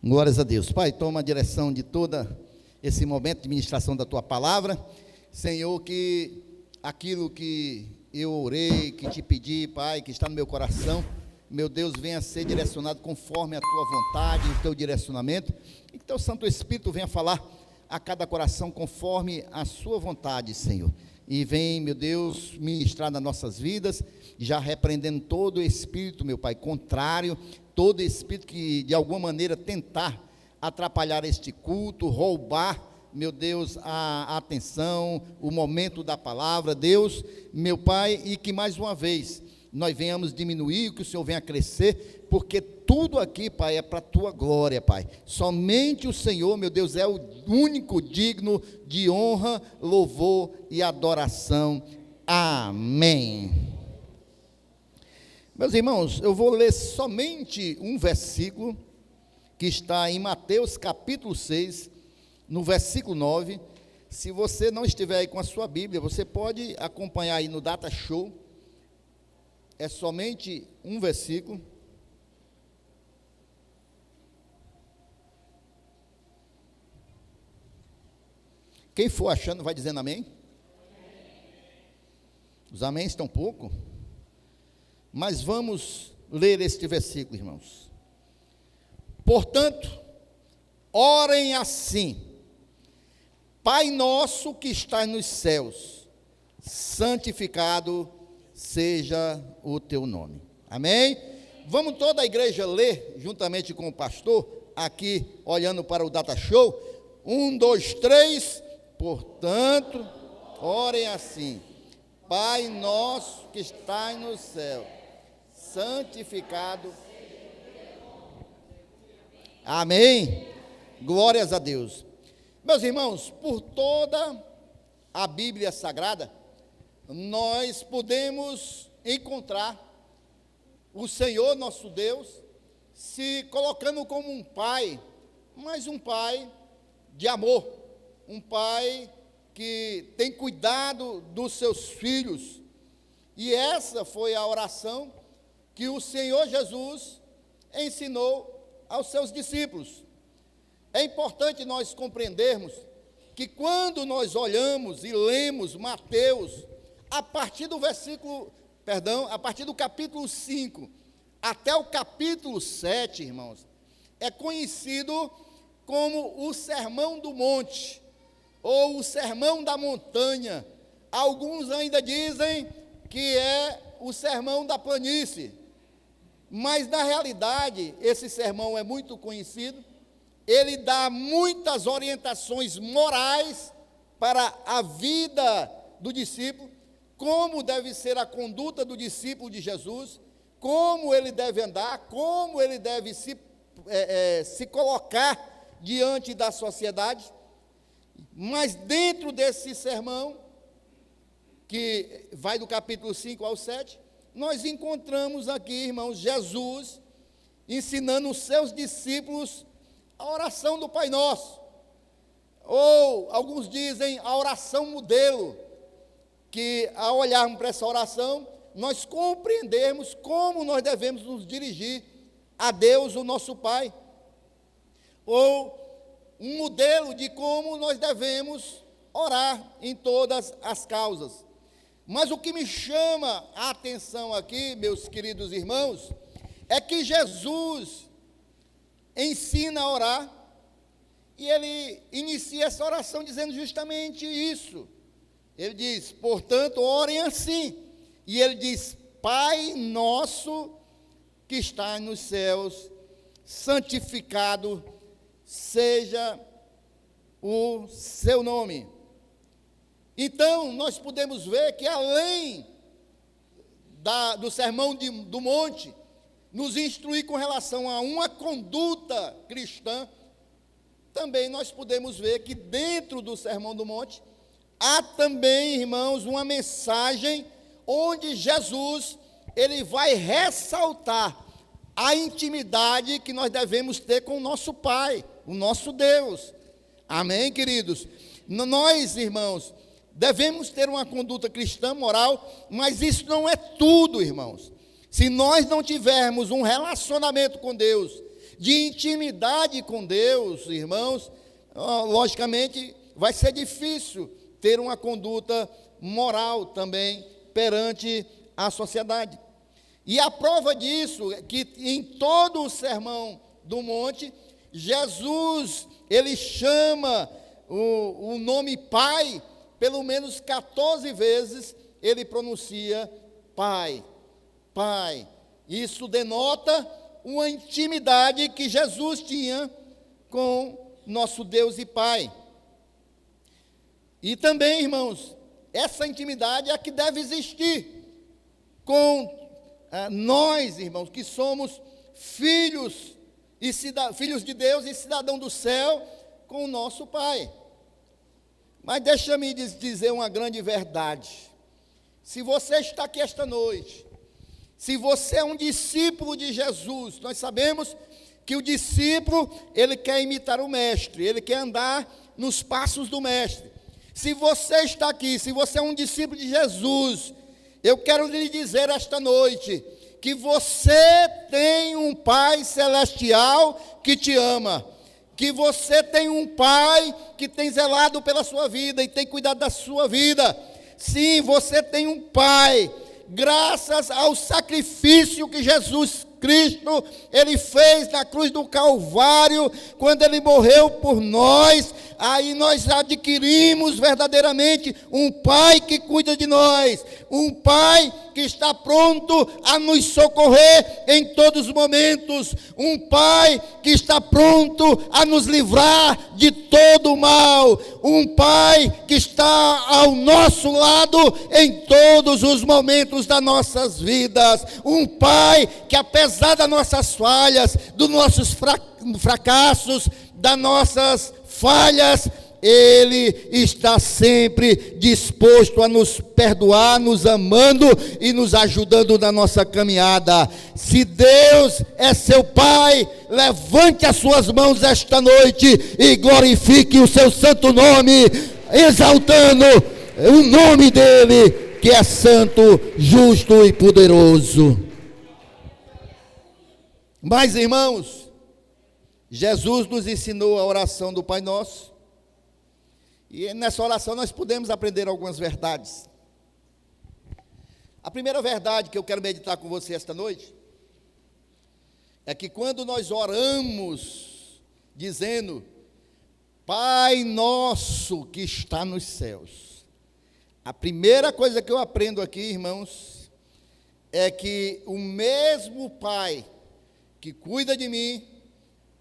Glórias a Deus. Pai, toma a direção de todo esse momento de ministração da Tua palavra. Senhor, que aquilo que eu orei, que te pedi, Pai, que está no meu coração, meu Deus, venha a ser direcionado conforme a Tua vontade, o Teu direcionamento, e que Teu Santo Espírito venha falar a cada coração conforme a Sua vontade, Senhor. E vem, meu Deus, ministrar nas nossas vidas, já repreendendo todo espírito, meu Pai, contrário, todo espírito que de alguma maneira tentar atrapalhar este culto, roubar, meu Deus, a atenção, o momento da palavra, Deus, meu Pai, e que mais uma vez nós venhamos diminuir, que o Senhor venha crescer, porque tudo aqui, Pai, é para a Tua glória, Pai. Somente o Senhor, meu Deus, é o único digno de honra, louvor e adoração. Amém. Meus irmãos, eu vou ler somente um versículo, que está em Mateus capítulo 6, no versículo 9. Se você não estiver aí com a sua Bíblia, você pode acompanhar aí no Data Show. É somente um versículo. Quem for achando vai dizendo amém. Os améns estão pouco. Mas vamos ler este versículo, irmãos. Portanto, orem assim: Pai nosso que está nos céus, santificado seja o teu nome. Amém? Vamos toda a igreja ler, juntamente com o pastor, aqui olhando para o Data Show. 1, 2, 3. Portanto, orem assim: Pai nosso que está no céu, santificado. Amém? Glórias a Deus. Meus irmãos, por toda a Bíblia Sagrada, nós podemos encontrar o Senhor nosso Deus se colocando como um pai, mas um pai de amor, um pai que tem cuidado dos seus filhos. E essa foi a oração que o Senhor Jesus ensinou aos seus discípulos. É importante nós compreendermos que quando nós olhamos e lemos Mateus, a partir do a partir do capítulo 5 até o capítulo 7, irmãos, é conhecido como o Sermão do Monte, ou o Sermão da Montanha. Alguns ainda dizem que é o Sermão da Planície, mas na realidade esse sermão é muito conhecido. Ele dá muitas orientações morais para a vida do discípulo, como deve ser a conduta do discípulo de Jesus, como ele deve andar, como ele deve se colocar diante da sociedade. Mas dentro desse sermão, que vai do capítulo 5 ao 7, nós encontramos aqui, irmãos, Jesus ensinando os seus discípulos a oração do Pai Nosso, ou alguns dizem a oração modelo, que ao olharmos para essa oração, nós compreendemos como nós devemos nos dirigir a Deus, o nosso Pai, ou um modelo de como nós devemos orar em todas as causas. Mas o que me chama a atenção aqui, meus queridos irmãos, é que Jesus ensina a orar, e ele inicia essa oração dizendo justamente isso. Ele diz: portanto, orem assim. E ele diz: Pai nosso que está nos céus, santificado seja o seu nome. Então, nós podemos ver que além do Sermão do Monte, nos instruir com relação a uma conduta cristã, também nós podemos ver que dentro do Sermão do Monte, há também, irmãos, uma mensagem onde Jesus, ele vai ressaltar a intimidade que nós devemos ter com o nosso Pai, o nosso Deus. Amém, queridos? Nós, irmãos, devemos ter uma conduta cristã moral, mas isso não é tudo, irmãos. Se nós não tivermos um relacionamento com Deus, de intimidade com Deus, irmãos, logicamente vai ser difícil ter uma conduta moral também perante a sociedade. E a prova disso é que em todo o Sermão do Monte, Jesus, ele chama o nome Pai, pelo menos 14 vezes ele pronuncia Pai, Pai. Isso denota uma intimidade que Jesus tinha com nosso Deus e Pai. E também, irmãos, essa intimidade é a que deve existir com nós, irmãos, que somos filhos de Deus e cidadão do céu, com o nosso Pai. Mas deixa-me dizer uma grande verdade. Se você está aqui esta noite, se você é um discípulo de Jesus, nós sabemos que o discípulo, ele quer imitar o mestre, ele quer andar nos passos do mestre. Se você está aqui, se você é um discípulo de Jesus, eu quero lhe dizer esta noite, que você tem um Pai celestial que te ama, que você tem um Pai que tem zelado pela sua vida e tem cuidado da sua vida. Sim, você tem um Pai, graças ao sacrifício que Jesus Cristo, ele fez na cruz do Calvário, quando ele morreu por nós, aí nós adquirimos verdadeiramente um Pai que cuida de nós, um Pai que está pronto a nos socorrer em todos os momentos, um Pai que está pronto a nos livrar de todo o mal, um Pai que está ao nosso lado em todos os momentos das nossas vidas, um Pai que, apesar das nossas falhas, dos nossos fracassos, das nossas falhas, Ele está sempre disposto a nos perdoar, nos amando e nos ajudando na nossa caminhada. Se Deus é seu Pai, levante as suas mãos esta noite e glorifique o seu santo nome, exaltando o nome dEle, que é santo, justo e poderoso. Mas, irmãos, Jesus nos ensinou a oração do Pai Nosso. E nessa oração nós podemos aprender algumas verdades. A primeira verdade que eu quero meditar com você esta noite é que quando nós oramos dizendo Pai Nosso que está nos céus, a primeira coisa que eu aprendo aqui, irmãos, é que o mesmo Pai que cuida de mim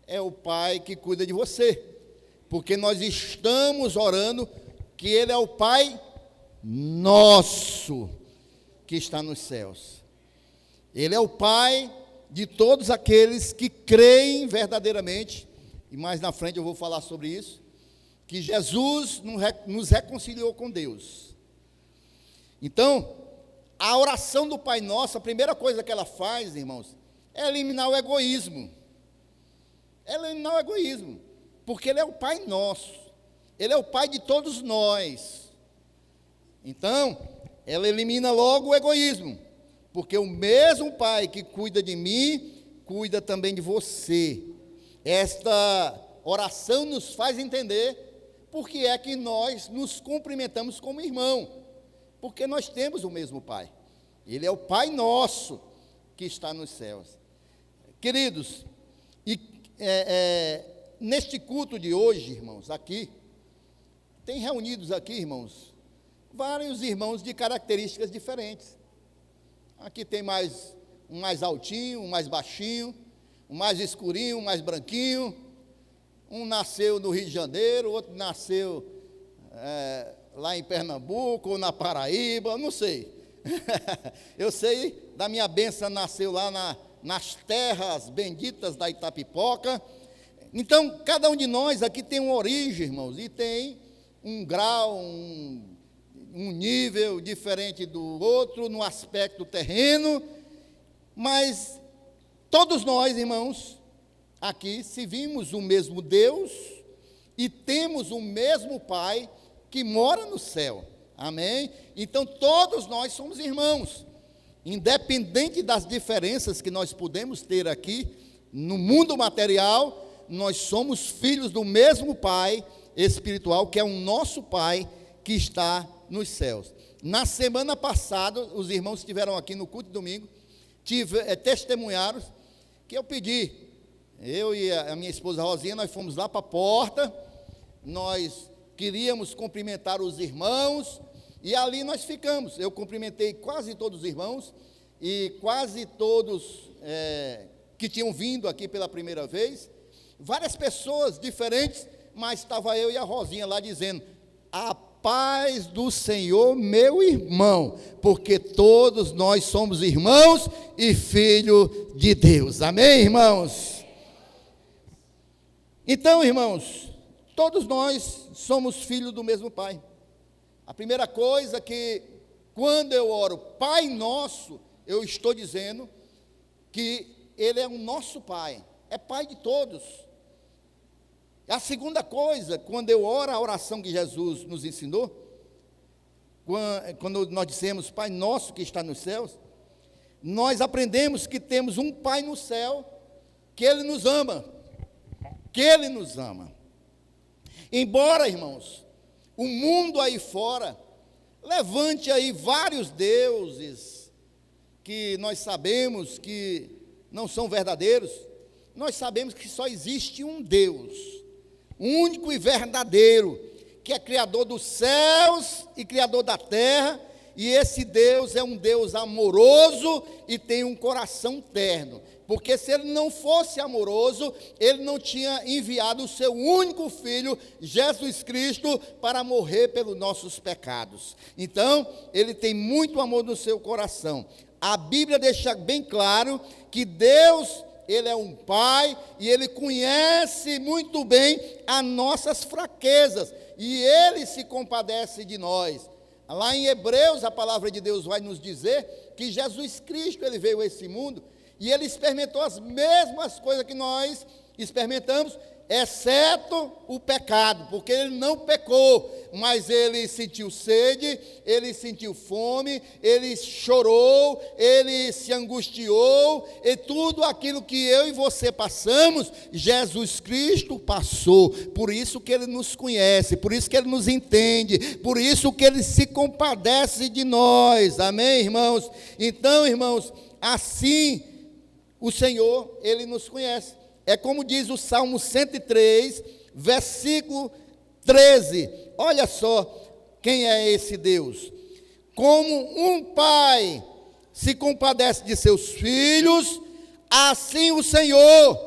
é o Pai que cuida de você. Porque nós estamos orando que Ele é o Pai nosso que está nos céus. Ele é o Pai de todos aqueles que creem verdadeiramente, e mais na frente eu vou falar sobre isso, que Jesus nos reconciliou com Deus. Então, a oração do Pai Nosso, a primeira coisa que ela faz, irmãos, é eliminar o egoísmo. É eliminar o egoísmo. Porque Ele é o Pai nosso, Ele é o Pai de todos nós. Então, ela elimina logo o egoísmo, porque o mesmo Pai que cuida de mim, cuida também de você. Esta oração nos faz entender por que é que nós nos cumprimentamos como irmão, porque nós temos o mesmo Pai. Ele é o Pai nosso que está nos céus. Queridos, neste culto de hoje, irmãos, aqui, tem reunidos aqui, irmãos, vários irmãos de características diferentes. Aqui tem um mais altinho, um mais baixinho, um mais escurinho, um mais branquinho. Um nasceu no Rio de Janeiro, outro nasceu lá em Pernambuco, ou na Paraíba, não sei. Eu sei, da minha bênção nasceu lá nas terras benditas da Itapipoca. Então, cada um de nós aqui tem uma origem, irmãos, e tem um grau, um nível diferente do outro, no aspecto terreno, mas todos nós, irmãos, aqui servimos o mesmo Deus e temos o mesmo Pai que mora no céu, amém? Então, todos nós somos irmãos, independente das diferenças que nós podemos ter aqui, no mundo material, nós somos filhos do mesmo Pai espiritual, que é o nosso Pai que está nos céus. Na semana passada, os irmãos que estiveram aqui no culto de domingo, testemunharam que eu pedi, eu e a minha esposa Rosinha, nós fomos lá para a porta, nós queríamos cumprimentar os irmãos, e ali nós ficamos. Eu cumprimentei quase todos os irmãos, e quase todos que tinham vindo aqui pela primeira vez, várias pessoas diferentes, mas estava eu e a Rosinha lá dizendo: a paz do Senhor, meu irmão, porque todos nós somos irmãos e filhos de Deus. Amém, irmãos? Então, irmãos, todos nós somos filhos do mesmo Pai. A primeira coisa que, quando eu oro Pai Nosso, eu estou dizendo que Ele é o nosso Pai, é Pai de todos. A segunda coisa, quando eu oro a oração que Jesus nos ensinou, quando nós dissemos Pai Nosso que está nos céus, nós aprendemos que temos um Pai no céu, que Ele nos ama, Embora, irmãos, o mundo aí fora levante aí vários deuses que nós sabemos que não são verdadeiros, nós sabemos que só existe um Deus, único e verdadeiro, que é criador dos céus e criador da terra, e esse Deus é um Deus amoroso e tem um coração terno, porque se Ele não fosse amoroso, Ele não tinha enviado o seu único Filho, Jesus Cristo, para morrer pelos nossos pecados. Então, Ele tem muito amor no seu coração. A Bíblia deixa bem claro que Deus, Ele é um Pai, e Ele conhece muito bem as nossas fraquezas, e Ele se compadece de nós. Lá em Hebreus, a palavra de Deus vai nos dizer que Jesus Cristo, Ele veio a esse mundo, e Ele experimentou as mesmas coisas que nós experimentamos, exceto o pecado, porque Ele não pecou, mas Ele sentiu sede, Ele sentiu fome, Ele chorou, Ele se angustiou, e tudo aquilo que eu e você passamos, Jesus Cristo passou. Por isso que Ele nos conhece, por isso que Ele nos entende, por isso que Ele se compadece de nós. Amém, irmãos? Então, irmãos, assim o Senhor, Ele nos conhece. É como diz o Salmo 103, versículo 13. Olha só quem é esse Deus. Como um pai se compadece de seus filhos, assim o Senhor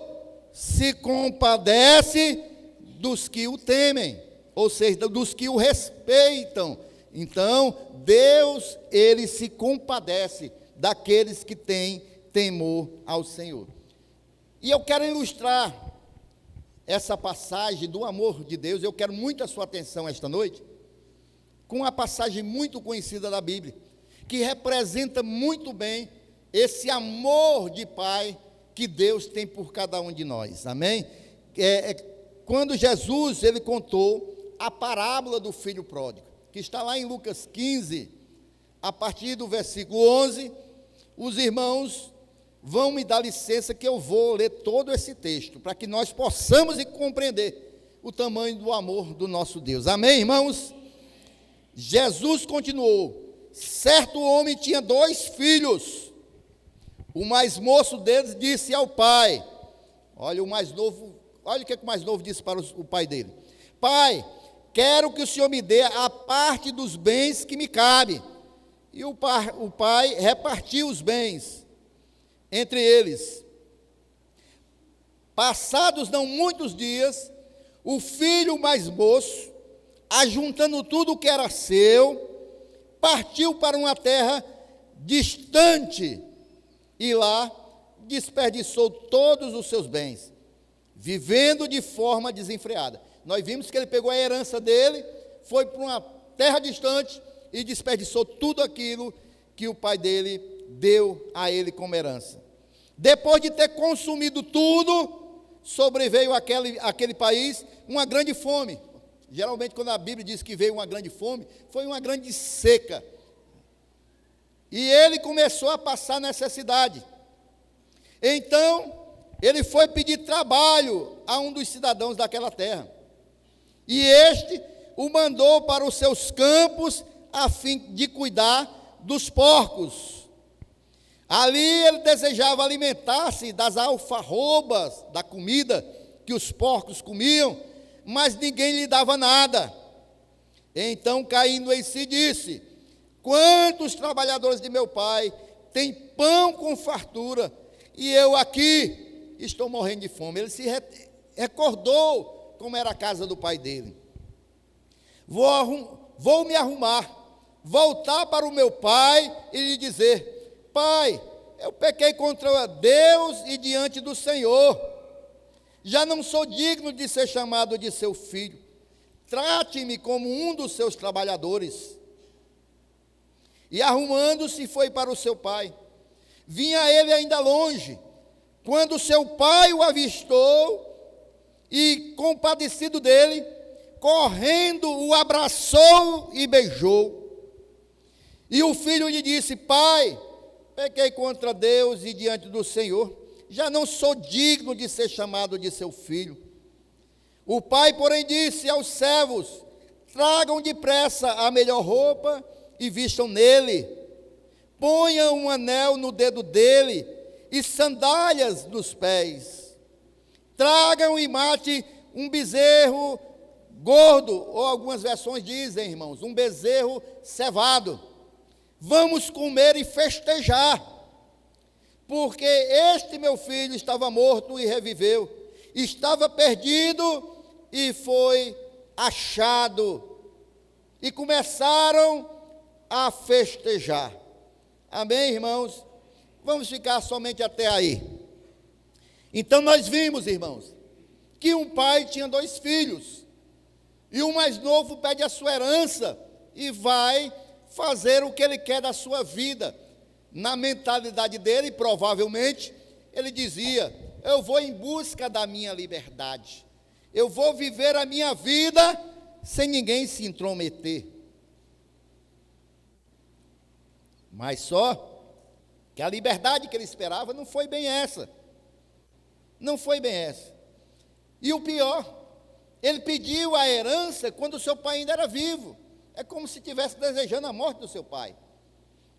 se compadece dos que o temem, ou seja, dos que o respeitam. Então, Deus, Ele se compadece daqueles que têm temor ao Senhor. E eu quero ilustrar essa passagem do amor de Deus, eu quero muito a sua atenção esta noite, com uma passagem muito conhecida da Bíblia, que representa muito bem esse amor de Pai que Deus tem por cada um de nós, amém? Quando Jesus, Ele contou a parábola do filho pródigo, que está lá em Lucas 15, a partir do versículo 11, os irmãos vão me dar licença que eu vou ler todo esse texto, para que nós possamos compreender o tamanho do amor do nosso Deus. Amém, irmãos? Jesus continuou: certo homem tinha 2 filhos. O mais moço deles disse ao pai, olha o que o mais novo disse para o pai dele: pai, quero que o senhor me dê a parte dos bens que me cabe. E o pai repartiu os bens entre eles. Passados não muitos dias, o filho mais moço, ajuntando tudo o que era seu, partiu para uma terra distante e lá desperdiçou todos os seus bens, vivendo de forma desenfreada. Nós vimos que ele pegou a herança dele, foi para uma terra distante e desperdiçou tudo aquilo que o pai dele deu a ele como herança. Depois de ter consumido tudo, sobreveio aquele país uma grande fome. Geralmente, quando a Bíblia diz que veio uma grande fome, foi uma grande seca. E ele começou a passar necessidade. Então, ele foi pedir trabalho a um dos cidadãos daquela terra. E este o mandou para os seus campos a fim de cuidar dos porcos. Ali ele desejava alimentar-se das alfarrobas da comida que os porcos comiam, mas ninguém lhe dava nada. Então, caindo em si, disse: quantos trabalhadores de meu pai têm pão com fartura, e eu aqui estou morrendo de fome. Ele se recordou como era a casa do pai dele. Vou me arrumar, voltar para o meu pai e lhe dizer: pai, eu pequei contra Deus e diante do Senhor. Já não sou digno de ser chamado de seu filho. Trate-me como um dos seus trabalhadores. E arrumando-se, foi para o seu pai. Vinha ele ainda longe, quando seu pai o avistou e, compadecido dele, correndo, o abraçou e beijou. E o filho lhe disse: pai, pequei contra Deus e diante do Senhor, já não sou digno de ser chamado de seu filho. O pai, porém, disse aos servos: tragam depressa a melhor roupa e vistam nele, ponham um anel no dedo dele e sandálias nos pés. Tragam e mate um bezerro gordo, ou algumas versões dizem, irmãos, um bezerro cevado. Vamos comer e festejar, porque este meu filho estava morto e reviveu, estava perdido e foi achado. E começaram a festejar. Amém, irmãos? Vamos ficar somente até aí. Então nós vimos, irmãos, que um pai tinha 2 filhos, e o mais novo pede a sua herança e vai fazer o que ele quer da sua vida. Na mentalidade dele, provavelmente, ele dizia: eu vou em busca da minha liberdade, eu vou viver a minha vida sem ninguém se intrometer. Mas só que a liberdade que ele esperava não foi bem essa. Não foi bem essa. E o pior, ele pediu a herança quando o seu pai ainda era vivo. É como se estivesse desejando a morte do seu pai.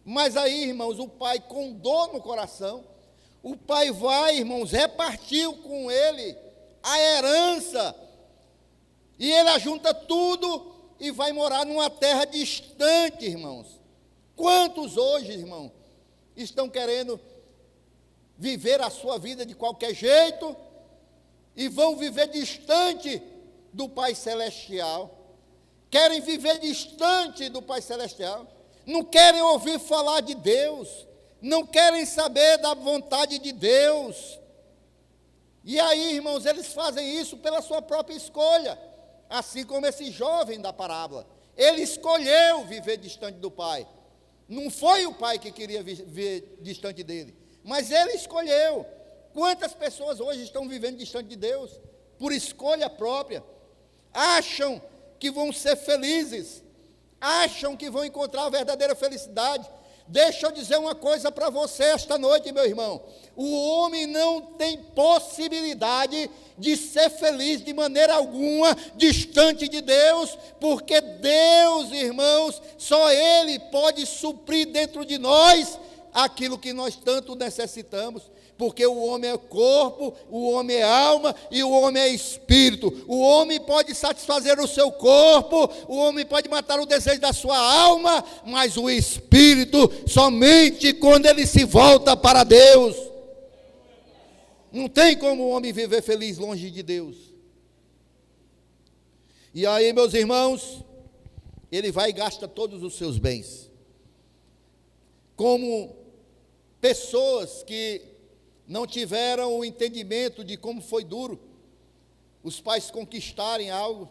Mas aí, irmãos, o pai, com dor no coração, o pai vai, irmãos, repartiu com ele a herança. E ele ajunta tudo e vai morar numa terra distante, irmãos. Quantos hoje, irmão, estão querendo viver a sua vida de qualquer jeito e vão viver distante do Pai Celestial? Querem viver distante do Pai Celestial, não querem ouvir falar de Deus, não querem saber da vontade de Deus. E aí, irmãos, eles fazem isso pela sua própria escolha, assim como esse jovem da parábola. Ele escolheu viver distante do Pai. Não foi o pai que queria viver distante dele, mas ele escolheu. Quantas pessoas hoje estão vivendo distante de Deus por escolha própria? Acham que vão ser felizes, acham que vão encontrar a verdadeira felicidade. Deixa eu dizer uma coisa para você esta noite, meu irmão: o homem não tem possibilidade de ser feliz de maneira alguma distante de Deus, porque Deus, irmãos, só Ele pode suprir dentro de nós aquilo que nós tanto necessitamos. Porque o homem é corpo, o homem é alma e o homem é espírito. O homem pode satisfazer o seu corpo, o homem pode matar o desejo da sua alma, mas o espírito, somente quando ele se volta para Deus. Não tem como o homem viver feliz longe de Deus. E aí, meus irmãos, ele vai e gasta todos os seus bens. Como pessoas que não tiveram o entendimento de como foi duro os pais conquistarem algo.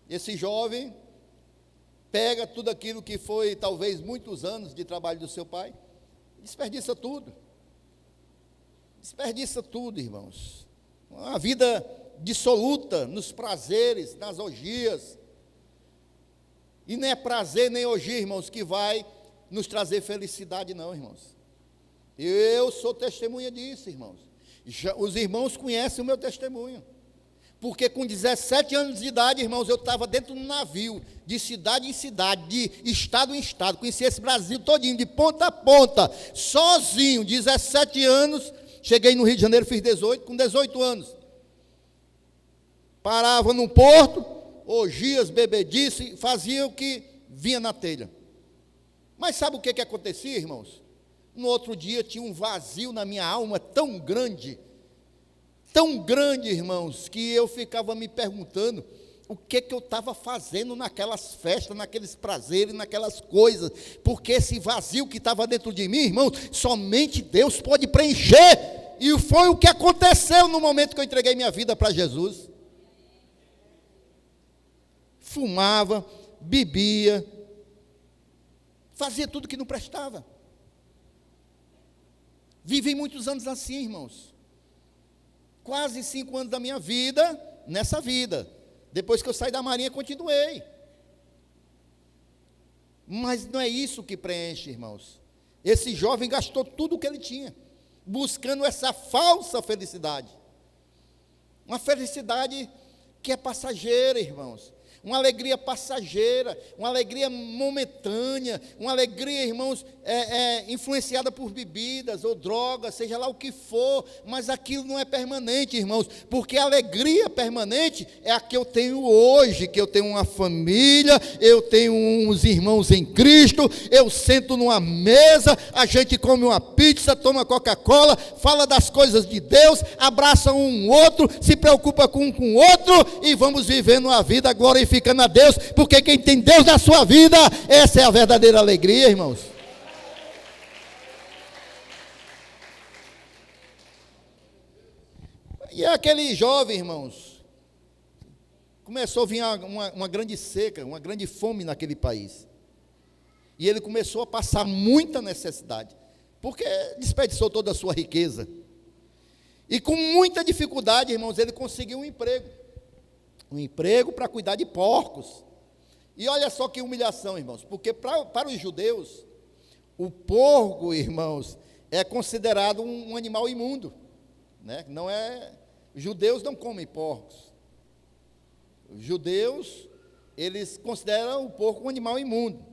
Esse jovem pega tudo aquilo que foi talvez muitos anos de trabalho do seu pai, desperdiça tudo. Desperdiça tudo, irmãos. Uma vida dissoluta nos prazeres, nas orgias. E não é prazer nem orgia, irmãos, que vai nos trazer felicidade, não, irmãos. Eu sou testemunha disso, irmãos. Os irmãos conhecem o meu testemunho. Porque com 17 anos de idade, irmãos, eu estava dentro de um navio, de cidade em cidade, de estado em estado, conheci esse Brasil todinho, de ponta a ponta, sozinho, 17 anos, cheguei no Rio de Janeiro, fiz 18, com 18 anos. Parava num porto, orgias, bebedice, fazia o que vinha na telha. Mas sabe o que acontecia, irmãos? No outro dia tinha um vazio na minha alma tão grande, irmãos, que eu ficava me perguntando o que eu estava fazendo naquelas festas, naqueles prazeres, naquelas coisas, porque esse vazio que estava dentro de mim, irmãos, somente Deus pode preencher, e foi o que aconteceu no momento que eu entreguei minha vida para Jesus. Fumava, bebia, fazia tudo que não prestava. Vivi muitos anos assim, irmãos. Quase 5 anos da minha vida, nessa vida. Depois que eu saí da marinha, continuei. Mas não é isso que preenche, irmãos. Esse jovem gastou tudo o que ele tinha, buscando essa falsa felicidade. Uma felicidade que é passageira, irmãos. Uma alegria passageira, uma alegria momentânea, uma alegria, irmãos, influenciada por bebidas ou drogas, seja lá o que for, mas aquilo não é permanente, irmãos, porque a alegria permanente é a que eu tenho hoje, que eu tenho uma família, eu tenho uns irmãos em Cristo, eu sento numa mesa, a gente come uma pizza, toma Coca-Cola, fala das coisas de Deus, abraça um outro, se preocupa com o outro, e vamos vivendo a vida glorificando a Deus, porque quem tem Deus na sua vida, essa é a verdadeira alegria, irmãos. E aquele jovem, irmãos, começou a vir uma grande seca, uma grande fome naquele país, e ele começou a passar muita necessidade, porque desperdiçou toda a sua riqueza, e com muita dificuldade, irmãos, ele conseguiu um emprego para cuidar de porcos. E olha só que humilhação, irmãos, porque para os judeus, o porco, irmãos, é considerado um animal imundo, né? Não é, os judeus não comem porcos. Os judeus, eles consideram o porco um animal imundo.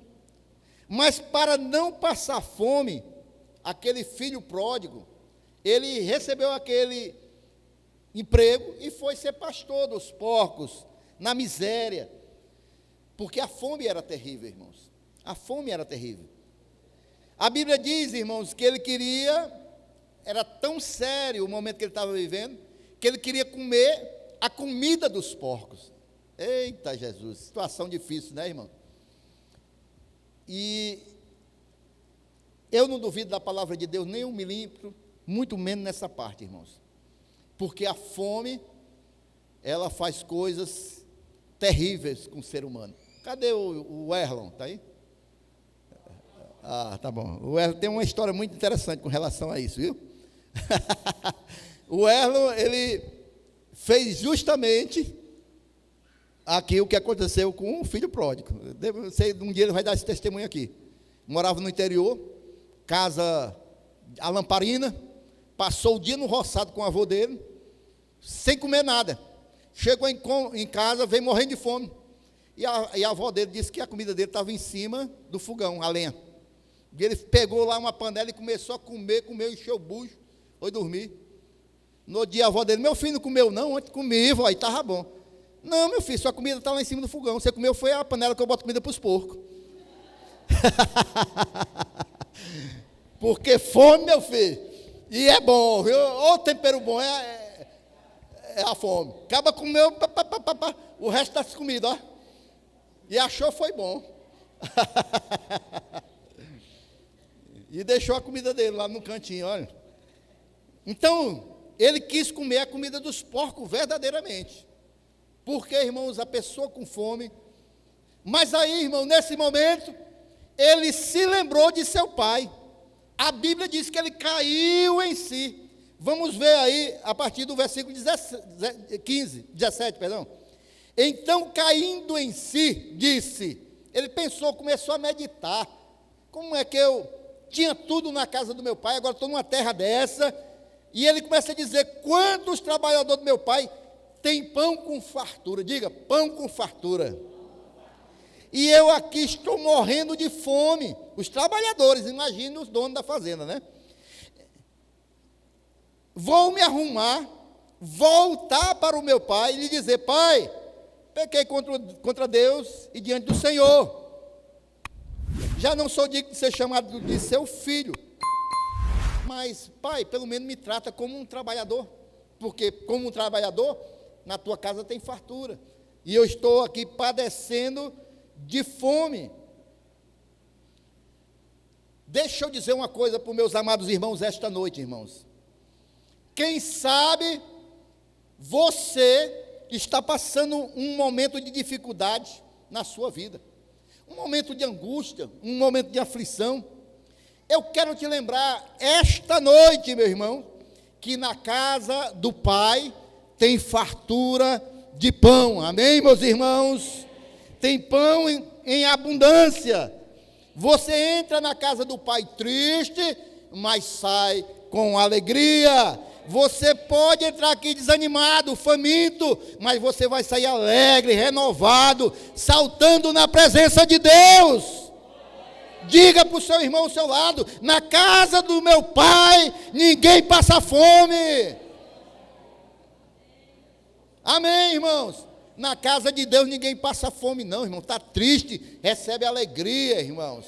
Mas para não passar fome, aquele filho pródigo, ele recebeu aquele emprego e foi ser pastor dos porcos, na miséria, porque a fome era terrível, irmãos, a fome era terrível. A Bíblia diz, irmãos, que ele queria, era tão sério o momento que ele estava vivendo, que ele queria comer a comida dos porcos. Eita Jesus, situação difícil, né, irmão? E eu não duvido da palavra de Deus nem um milímetro, muito menos nessa parte, irmãos. Porque a fome, ela faz coisas terríveis com o ser humano. Cadê o Erlon? Está aí? Ah, tá bom. O Erlon tem uma história muito interessante com relação a isso, viu? O Erlon, ele fez justamente aqui o que aconteceu com o filho pródigo. Um dia ele vai dar esse testemunho aqui. Morava no interior, casa a lamparina, passou o dia no roçado com o avô dele, sem comer nada. Chegou em casa, veio morrendo de fome. E a avó dele disse que a comida dele estava em cima do fogão, a lenha. E ele pegou lá uma panela e começou a comer, encheu o bucho, foi dormir. No dia a avó dele, meu filho não comeu não, ontem comi, vó, aí estava bom. Não, meu filho, sua comida está lá em cima do fogão, você comeu foi a panela que eu boto comida para os porcos. Porque fome, meu filho, e é bom, viu? O tempero bom é a fome. Acaba comeu, o resto das comidas, ó. E achou foi bom. E deixou a comida dele lá no cantinho, olha. Então, ele quis comer a comida dos porcos verdadeiramente. Porque, irmãos, a pessoa com fome. Mas aí, irmão, nesse momento, ele se lembrou de seu pai. A Bíblia diz que ele caiu em si. Vamos ver aí, a partir do versículo 17, perdão. Então, caindo em si, disse, ele pensou, começou a meditar, como é que eu tinha tudo na casa do meu pai, agora estou numa terra dessa, E ele começa a dizer: quantos trabalhadores do meu pai têm pão com fartura? Diga, pão com fartura. E eu aqui estou morrendo de fome. Os trabalhadores, imagine os donos da fazenda, né? Vou me arrumar, voltar para o meu pai e lhe dizer: pai, pequei contra Deus e diante do Senhor. Já não sou digno de ser chamado de seu filho. Mas, pai, pelo menos me trata como um trabalhador. Porque, como um trabalhador, na tua casa tem fartura. E eu estou aqui padecendo de fome. Deixa eu dizer uma coisa para os meus amados irmãos esta noite, irmãos. Quem sabe você está passando um momento de dificuldade na sua vida. Um momento de angústia, um momento de aflição. Eu quero te lembrar esta noite, meu irmão, que na casa do Pai tem fartura de pão. Amém, meus irmãos? Tem pão em abundância. Você entra na casa do Pai triste, mas sai com alegria. Você pode entrar aqui desanimado, faminto, mas você vai sair alegre, renovado, saltando na presença de Deus. Diga para o seu irmão ao seu lado: na casa do meu pai, ninguém passa fome. Amém, irmãos? Na casa de Deus ninguém passa fome não, irmão. Está triste, recebe alegria, irmãos.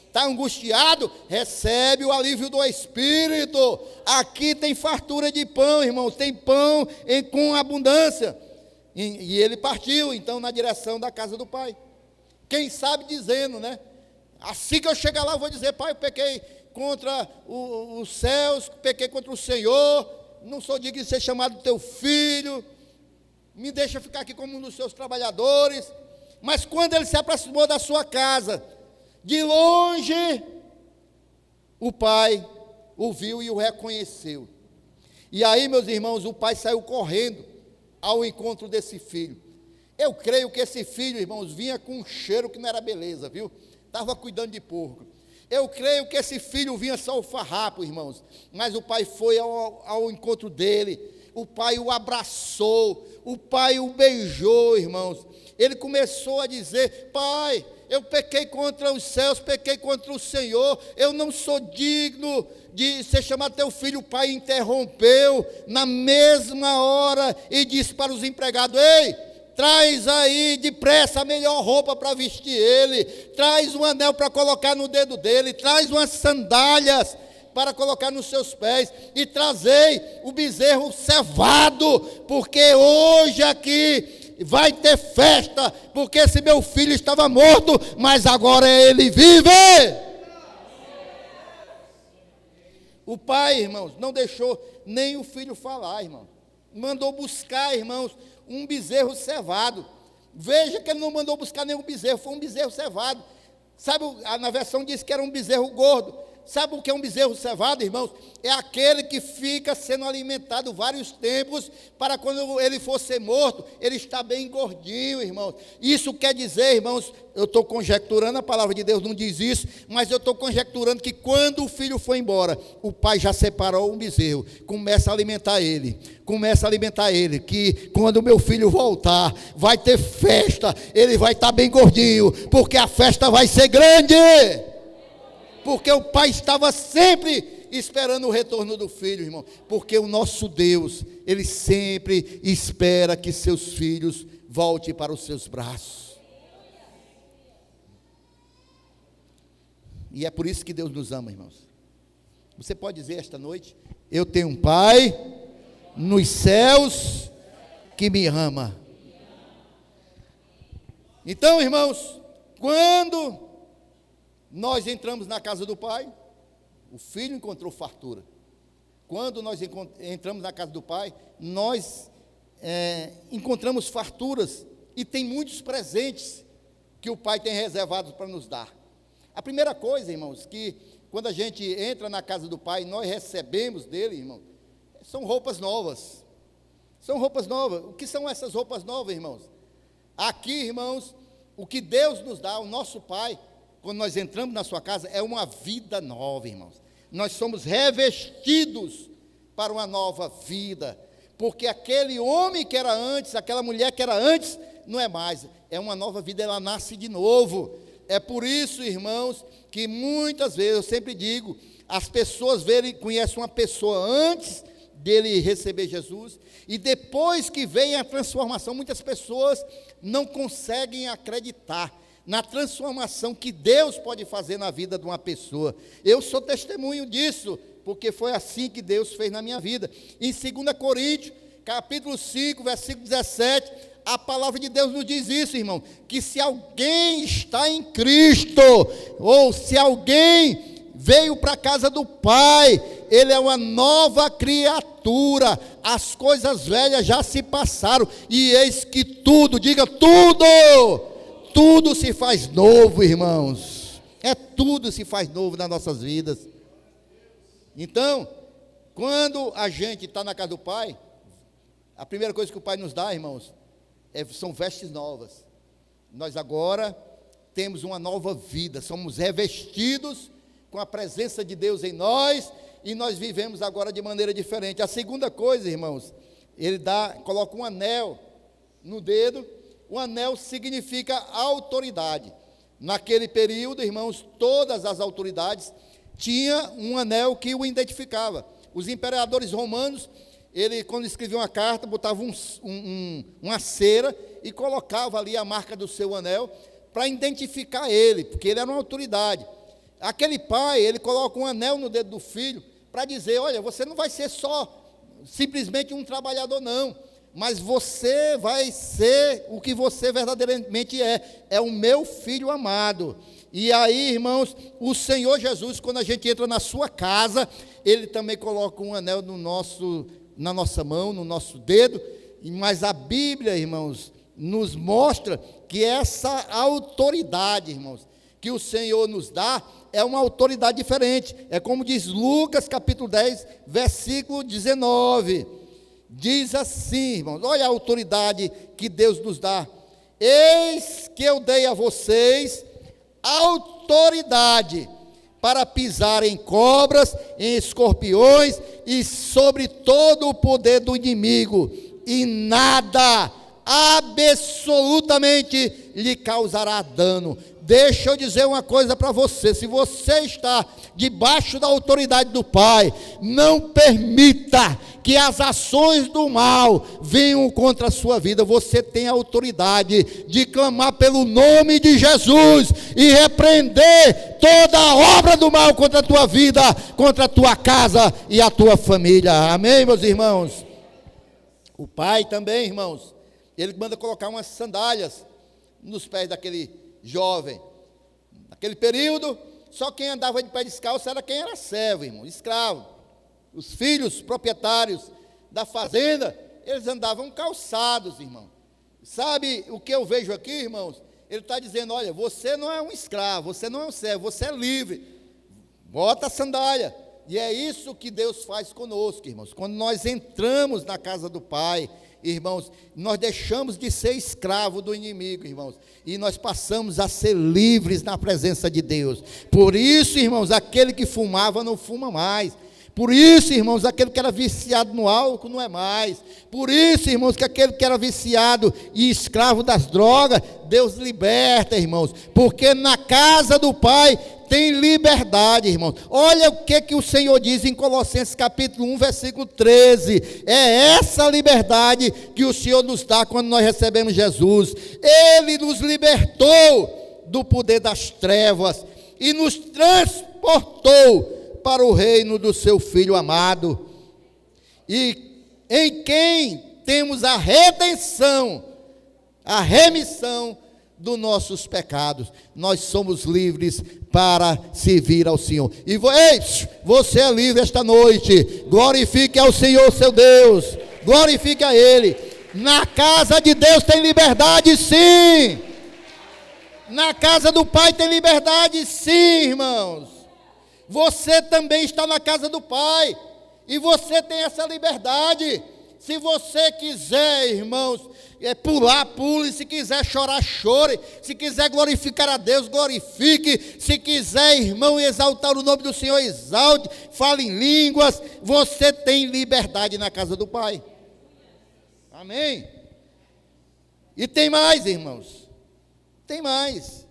Está angustiado, recebe o alívio do Espírito. Aqui tem fartura de pão, irmãos. Tem pão com abundância. E ele partiu, então, na direção da casa do pai. Quem sabe dizendo, né? Assim que eu chegar lá, eu vou dizer: pai, eu pequei contra os céus, pequei contra o Senhor, não sou digno de ser chamado teu filho, me deixa ficar aqui como um dos seus trabalhadores. Mas quando ele se aproximou da sua casa, de longe, o pai o viu e o reconheceu. E aí, meus irmãos, o pai saiu correndo ao encontro desse filho. Eu creio que esse filho, irmãos, vinha com um cheiro que não era beleza, viu? Estava cuidando de porco. Eu creio que esse filho vinha só o farrapo, irmãos. Mas o pai foi ao encontro dele. O pai o abraçou. O pai o beijou, irmãos. Ele começou a dizer: pai, eu pequei contra os céus, pequei contra o Senhor, eu não sou digno de ser chamado teu filho. O pai interrompeu na mesma hora e disse para os empregados: ei, traz aí depressa a melhor roupa para vestir ele, traz um anel para colocar no dedo dele, traz umas sandálias para colocar nos seus pés, e trazei o bezerro cevado, porque hoje aqui vai ter festa, porque esse meu filho estava morto, mas agora ele vive. O pai, irmãos, não deixou nem o filho falar, irmão. Mandou buscar, irmãos, um bezerro cevado. Veja que ele não mandou buscar nenhum bezerro, foi um bezerro cevado. Sabe, na versão diz que era um bezerro gordo. Sabe o que é um bezerro cevado, irmãos? É aquele que fica sendo alimentado vários tempos, para quando ele for ser morto, ele está bem gordinho, irmãos. Isso quer dizer, irmãos, eu estou conjecturando, a palavra de Deus não diz isso, mas eu estou conjecturando que quando o filho foi embora, o pai já separou um bezerro, começa a alimentar ele, que quando o meu filho voltar, vai ter festa, ele vai estar bem gordinho, porque a festa vai ser grande. Porque o pai estava sempre esperando o retorno do filho, irmão. Porque o nosso Deus, ele sempre espera que seus filhos voltem para os seus braços. E é por isso que Deus nos ama, irmãos. Você pode dizer esta noite: eu tenho um pai nos céus que me ama. Então, irmãos, quando nós entramos na casa do pai, o filho encontrou fartura. Quando nós entramos na casa do pai, nós encontramos farturas, e tem muitos presentes que o pai tem reservados para nos dar. A primeira coisa, irmãos, que quando a gente entra na casa do pai, nós recebemos dele, irmão, são roupas novas. São roupas novas. O que são essas roupas novas, irmãos? Aqui, irmãos, o que Deus nos dá, o nosso pai, quando nós entramos na sua casa, é uma vida nova, irmãos. Nós somos revestidos para uma nova vida, porque aquele homem que era antes, aquela mulher que era antes, não é mais, é uma nova vida, ela nasce de novo. É por isso, irmãos, que muitas vezes, eu sempre digo, as pessoas conhecem uma pessoa antes dele receber Jesus, e depois que vem a transformação, muitas pessoas não conseguem acreditar na transformação que Deus pode fazer na vida de uma pessoa. Eu sou testemunho disso, porque foi assim que Deus fez na minha vida. Em 2 Coríntios, capítulo 5, versículo 17, a palavra de Deus nos diz isso, irmão, que se alguém está em Cristo, ou se alguém veio para a casa do Pai, ele é uma nova criatura, as coisas velhas já se passaram, e eis que tudo, diga tudo se faz novo, irmãos, tudo se faz novo nas nossas vidas. Então, quando a gente está na casa do Pai, a primeira coisa que o Pai nos dá, irmãos, são vestes novas. Nós agora temos uma nova vida, somos revestidos com a presença de Deus em nós, e nós vivemos agora de maneira diferente. A segunda coisa, irmãos, ele coloca um anel no dedo. O anel significa autoridade. Naquele período, irmãos, todas as autoridades tinham um anel que o identificava. Os imperadores romanos, quando escrevia uma carta, botava uma cera e colocava ali a marca do seu anel para identificar ele, porque ele era uma autoridade. Aquele pai, ele coloca um anel no dedo do filho para dizer, olha, você não vai ser simplesmente um trabalhador, não, mas você vai ser o que você verdadeiramente é o meu filho amado. E aí, irmãos, o Senhor Jesus, quando a gente entra na sua casa, ele também coloca um anel na nossa mão, no nosso dedo, mas a Bíblia, irmãos, nos mostra que essa autoridade, irmãos, que o Senhor nos dá, é uma autoridade diferente. É como diz Lucas capítulo 10, versículo 19, diz assim, irmãos, olha a autoridade que Deus nos dá: eis que eu dei a vocês autoridade para pisar em cobras, em escorpiões e sobre todo o poder do inimigo, e nada, absolutamente, lhe causará dano. Deixa eu dizer uma coisa para você: se você está debaixo da autoridade do Pai, não permita que as ações do mal venham contra a sua vida. Você tem a autoridade de clamar pelo nome de Jesus e repreender toda a obra do mal contra a tua vida, contra a tua casa e a tua família. Amém, meus irmãos? O Pai também, irmãos, ele manda colocar umas sandálias nos pés daquele jovem. Naquele período, só quem andava de pé descalço era quem era servo, irmão, escravo. Os filhos proprietários da fazenda, eles andavam calçados, irmão. Sabe o que eu vejo aqui, irmãos? Ele está dizendo, olha, você não é um escravo, você não é um servo, você é livre. Bota a sandália. E é isso que Deus faz conosco, irmãos. Quando nós entramos na casa do Pai, irmãos, nós deixamos de ser escravo do inimigo, irmãos, e nós passamos a ser livres na presença de Deus. Por isso, irmãos, aquele que fumava não fuma mais. Por isso, irmãos, aquele que era viciado no álcool não é mais. Por isso, irmãos, que aquele que era viciado e escravo das drogas, Deus liberta, irmãos, porque na casa do Pai tem liberdade, irmãos. Olha o que o Senhor diz em Colossenses capítulo 1, versículo 13. É essa liberdade que o Senhor nos dá quando nós recebemos Jesus. Ele nos libertou do poder das trevas e nos transportou para o reino do seu Filho amado, e em quem temos a redenção, a remissão dos nossos pecados. Nós somos livres para servir ao Senhor. E ei, você é livre esta noite. Glorifique ao Senhor seu Deus, glorifique a Ele. Na casa de Deus tem liberdade, sim. Na casa do Pai tem liberdade, sim, irmãos. Você também está na casa do Pai, e você tem essa liberdade. Se você quiser, irmãos, pular, pule. Se quiser chorar, chore. Se quiser glorificar a Deus, glorifique. Se quiser, irmão, exaltar o nome do Senhor, exalte. Fale em línguas. Você tem liberdade na casa do Pai. Amém? E tem mais, irmãos. Tem mais.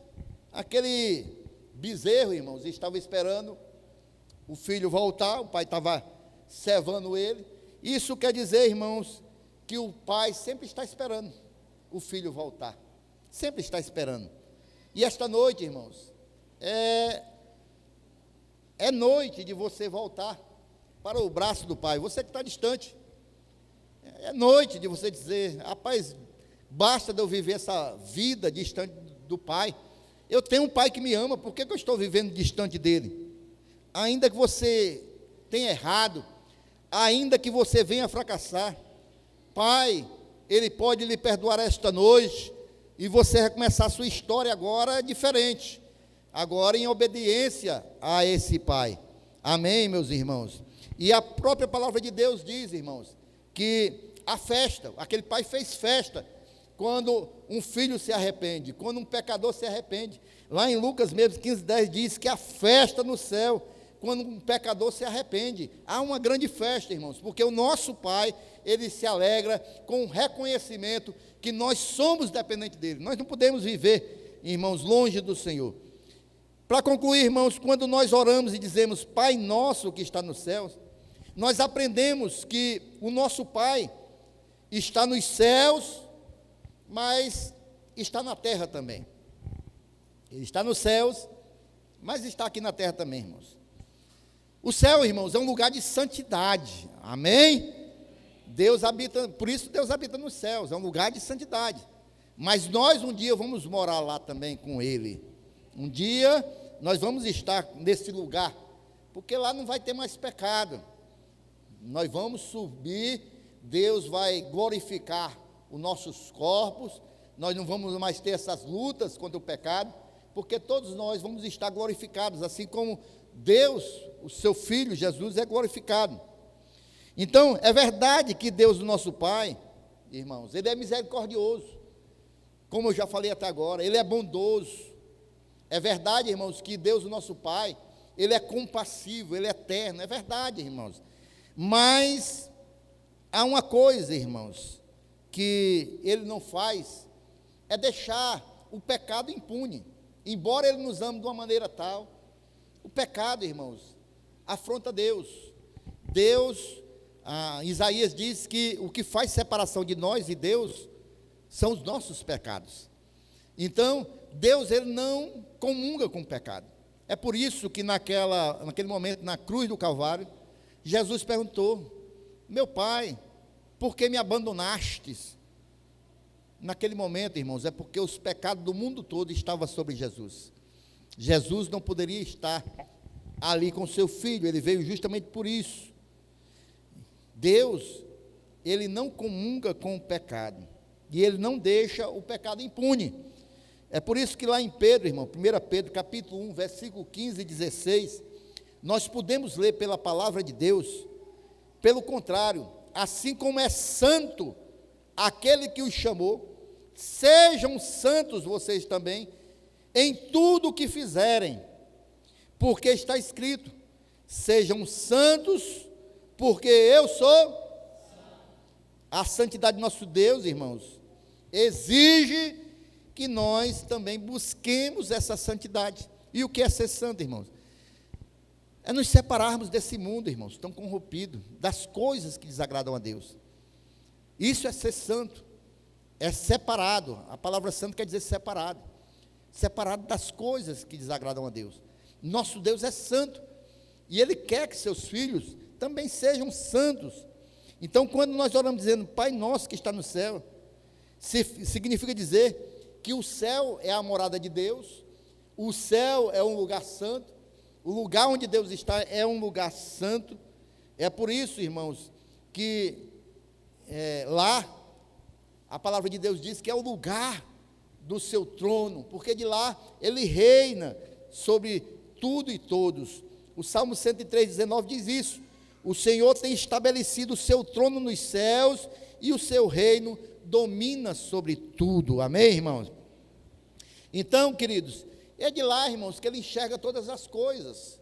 Aquele bezerro, irmãos, estava esperando o filho voltar. O pai estava cevando ele. Isso quer dizer, irmãos, que o pai sempre está esperando o filho voltar. Sempre está esperando. E esta noite, irmãos, é noite de você voltar para o braço do pai. Você que está distante. É noite de você dizer: rapaz, basta de eu viver essa vida distante do pai. Eu tenho um pai que me ama, por que eu estou vivendo distante dele? Ainda que você tenha errado, ainda que você venha fracassar, Pai, Ele pode lhe perdoar esta noite, e você recomeçar a sua história agora diferente, agora em obediência a esse Pai. Amém, meus irmãos? E a própria palavra de Deus diz, irmãos, que a festa, aquele pai fez festa, quando um filho se arrepende, quando um pecador se arrepende. Lá em Lucas mesmo, 15:10, diz que a festa no céu, quando um pecador se arrepende. Há uma grande festa, irmãos, porque o nosso Pai, Ele se alegra com o reconhecimento que nós somos dependentes dEle. Nós não podemos viver, irmãos, longe do Senhor. Para concluir, irmãos, quando nós oramos e dizemos Pai nosso que está nos céus, nós aprendemos que o nosso Pai está nos céus, mas está na terra também. Ele está nos céus, mas está aqui na terra também, irmãos. O céu, irmãos, é um lugar de santidade. Amém? Deus habita, por isso Deus habita nos céus, é um lugar de santidade. Mas nós um dia vamos morar lá também com Ele. Um dia nós vamos estar nesse lugar, porque lá não vai ter mais pecado. Nós vamos subir, Deus vai glorificar os nossos corpos, nós não vamos mais ter essas lutas contra o pecado, porque todos nós vamos estar glorificados, assim como Deus, o seu Filho, Jesus, é glorificado. Então, é verdade que Deus, o nosso Pai, irmãos, Ele é misericordioso, como eu já falei até agora, Ele é bondoso. É verdade, irmãos, que Deus, o nosso Pai, Ele é compassivo, Ele é eterno, é verdade, irmãos. Mas há uma coisa, irmãos, que Ele não faz, é deixar o pecado impune. Embora Ele nos ame de uma maneira tal, o pecado, irmãos, afronta Deus. Isaías diz que o que faz separação de nós e Deus são os nossos pecados. Então, Deus, Ele não comunga com o pecado. É por isso que naquele momento, na cruz do Calvário, Jesus perguntou: meu Pai, por que me abandonastes? Naquele momento, irmãos, é porque os pecados do mundo todo estavam sobre Jesus. Jesus não poderia estar ali com seu filho, Ele veio justamente por isso. Deus, Ele não comunga com o pecado, e Ele não deixa o pecado impune. É por isso que lá em Pedro, irmão, 1 Pedro, capítulo 1, versículo 15 e 16, nós podemos ler pela palavra de Deus: pelo contrário, assim como é santo aquele que os chamou, sejam santos vocês também, em tudo o que fizerem, porque está escrito: sejam santos, porque eu sou. A santidade do nosso Deus, irmãos, exige que nós também busquemos essa santidade. E o que é ser santo, irmãos? É nos separarmos desse mundo, irmãos, tão corrompido, das coisas que desagradam a Deus. Isso é ser santo, é separado. A palavra santo quer dizer separado, separado das coisas que desagradam a Deus. Nosso Deus é santo, e Ele quer que seus filhos também sejam santos. Então, quando nós oramos dizendo Pai nosso que está no céu, significa dizer que o céu é a morada de Deus, o céu é um lugar santo, o lugar onde Deus está é um lugar santo. É por isso, irmãos, que lá, a palavra de Deus diz que é o lugar do seu trono, porque de lá Ele reina sobre tudo e todos. O Salmo 103:19 diz isso: O Senhor tem estabelecido o seu trono nos céus e o seu reino domina sobre tudo. Amém, irmãos? Então, queridos, é de lá, irmãos, que Ele enxerga todas as coisas.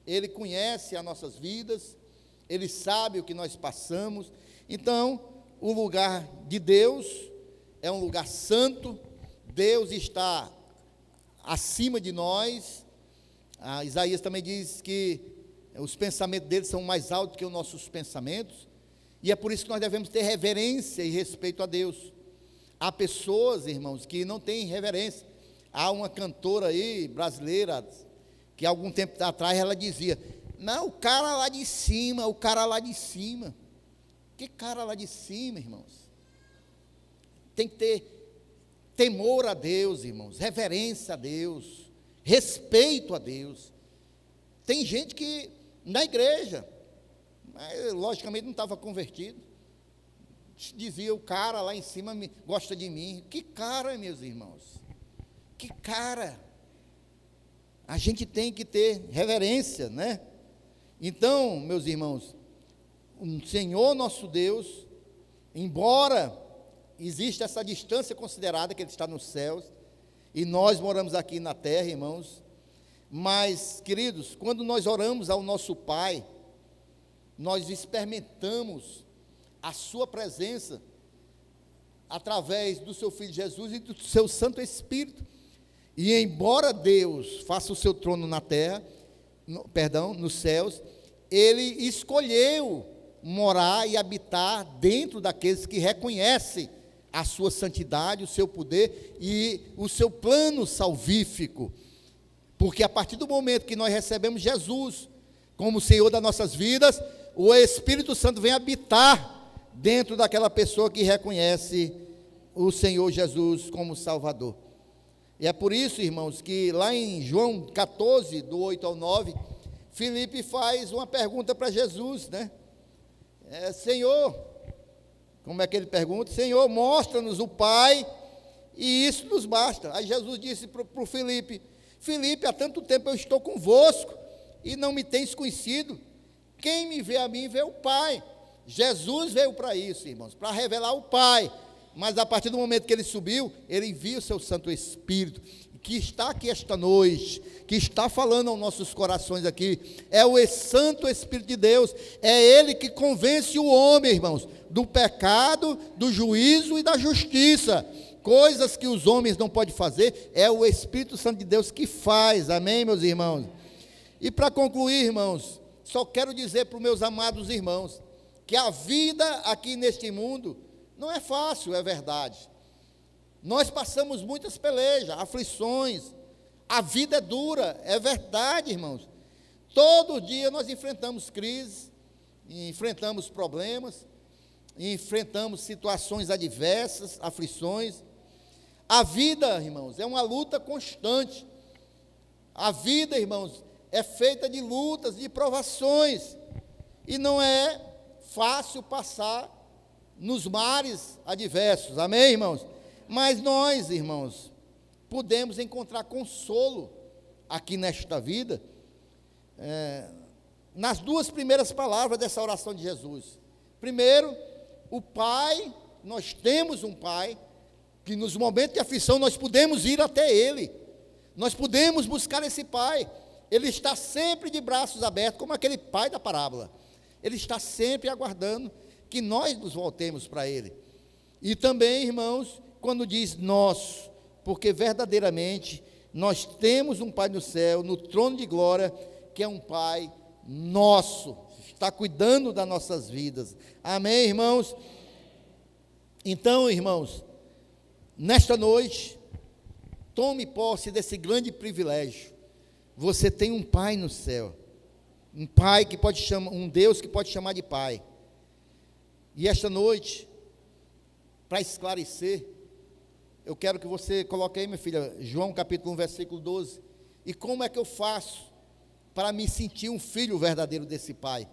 Ele conhece as nossas vidas, Ele sabe o que nós passamos. Então, o lugar de Deus é um lugar santo, Deus está acima de nós. Isaías também diz que os pensamentos dele são mais altos que os nossos pensamentos, e é por isso que nós devemos ter reverência e respeito a Deus. Há pessoas, irmãos, que não têm reverência. Há uma cantora aí, brasileira, que algum tempo atrás ela dizia: não, o cara lá de cima, o cara lá de cima. Que cara lá de cima, irmãos? Tem que ter temor a Deus, irmãos, reverência a Deus, respeito a Deus. Tem gente que, na igreja, logicamente não estava convertido, dizia: o cara lá em cima gosta de mim. Que cara, meus irmãos? Que cara! A gente tem que ter reverência, né? Então, meus irmãos, o Senhor nosso Deus, embora exista essa distância considerada que Ele está nos céus, e nós moramos aqui na terra, irmãos, mas, queridos, quando nós oramos ao nosso Pai, nós experimentamos a sua presença através do seu Filho Jesus e do seu Santo Espírito. E embora Deus faça o seu trono na terra, nos céus, Ele escolheu morar e habitar dentro daqueles que reconhecem a sua santidade, o seu poder e o seu plano salvífico. Porque a partir do momento que nós recebemos Jesus como Senhor das nossas vidas, o Espírito Santo vem habitar dentro daquela pessoa que reconhece o Senhor Jesus como Salvador. E é por isso, irmãos, que lá em João 14, do 8 ao 9, Filipe faz uma pergunta para Jesus, né? Senhor, como é que ele pergunta? Senhor, mostra-nos o Pai, e isso nos basta. Aí Jesus disse para o Filipe: Filipe, há tanto tempo eu estou convosco, e não me tens conhecido. Quem me vê a mim, vê o Pai. Jesus veio para isso, irmãos, para revelar o Pai. Mas a partir do momento que Ele subiu, Ele envia o seu Santo Espírito, que está aqui esta noite, que está falando aos nossos corações aqui. É o Santo Espírito de Deus, é Ele que convence o homem, irmãos, do pecado, do juízo e da justiça. Coisas que os homens não podem fazer, é o Espírito Santo de Deus que faz. Amém, meus irmãos? E para concluir, irmãos, só quero dizer para os meus amados irmãos, que a vida aqui neste mundo não é fácil, é verdade. Nós passamos muitas pelejas, aflições, a vida é dura, é verdade, irmãos. Todo dia nós enfrentamos crises, enfrentamos problemas, enfrentamos situações adversas, aflições. A vida, irmãos, é uma luta constante. A vida, irmãos, é feita de lutas, de provações, e não é fácil passar nos mares adversos, amém, irmãos? Mas nós, irmãos, podemos encontrar consolo aqui nesta vida, nas duas primeiras palavras dessa oração de Jesus. Primeiro, o Pai, nós temos um Pai, que nos momentos de aflição nós podemos ir até Ele, nós podemos buscar esse Pai. Ele está sempre de braços abertos, como aquele pai da parábola. Ele está sempre aguardando que nós nos voltemos para Ele. E também, irmãos, quando diz nosso, porque verdadeiramente nós temos um Pai no céu, no trono de glória, que é um Pai nosso, está cuidando das nossas vidas. Amém, irmãos? Então, irmãos, nesta noite, tome posse desse grande privilégio. Você tem um Pai no céu, um Pai que pode chamar, um Deus que pode chamar de Pai. E esta noite, para esclarecer, eu quero que você coloque aí, minha filha, João capítulo 1, versículo 12. E como é que eu faço para me sentir um filho verdadeiro desse Pai?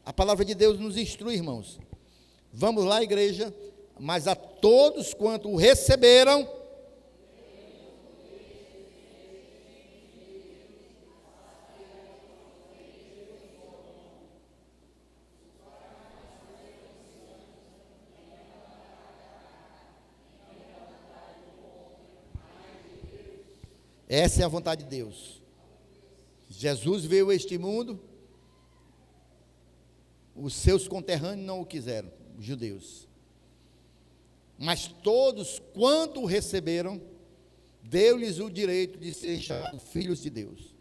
A palavra de Deus nos instrui, irmãos. Vamos lá, igreja. Mas a todos quanto o receberam, Essa é a vontade de Deus. Jesus veio a este mundo, os seus conterrâneos não o quiseram, os judeus. Mas todos, quando o receberam, deu-lhes o direito de serem chamados filhos de Deus.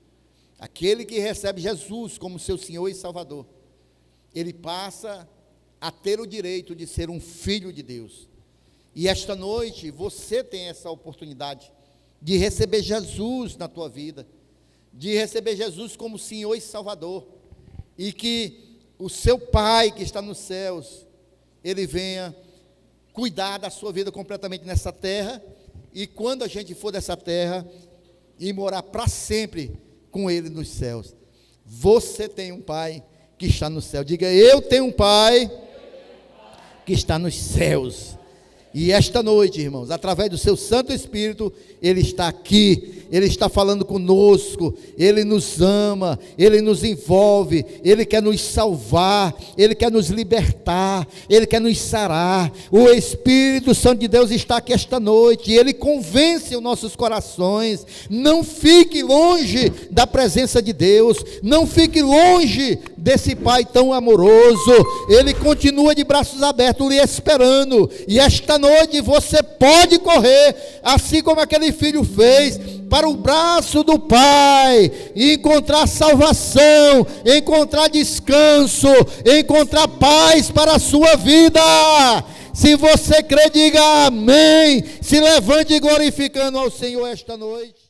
Aquele que recebe Jesus como seu Senhor e Salvador, ele passa a ter o direito de ser um filho de Deus. E esta noite, você tem essa oportunidade de receber Jesus na tua vida, de receber Jesus como Senhor e Salvador, e que o seu Pai que está nos céus, ele venha cuidar da sua vida completamente nessa terra, e quando a gente for dessa terra, e morar para sempre com ele nos céus. Você tem um Pai que está no céu. Diga, eu tenho um Pai que está nos céus. E esta noite, irmãos, através do seu Santo Espírito, ele está aqui, ele está falando conosco, ele nos ama, ele nos envolve, ele quer nos salvar, ele quer nos libertar, ele quer nos sarar. O Espírito Santo de Deus está aqui esta noite, e ele convence os nossos corações. Não fique longe da presença de Deus, não fique longe desse Pai tão amoroso. Ele continua de braços abertos lhe esperando, e esta noite você pode correr, assim como aquele filho fez, para o braço do Pai, e encontrar salvação, encontrar descanso, encontrar paz para a sua vida. Se você crê, diga amém. Se levante glorificando ao Senhor esta noite.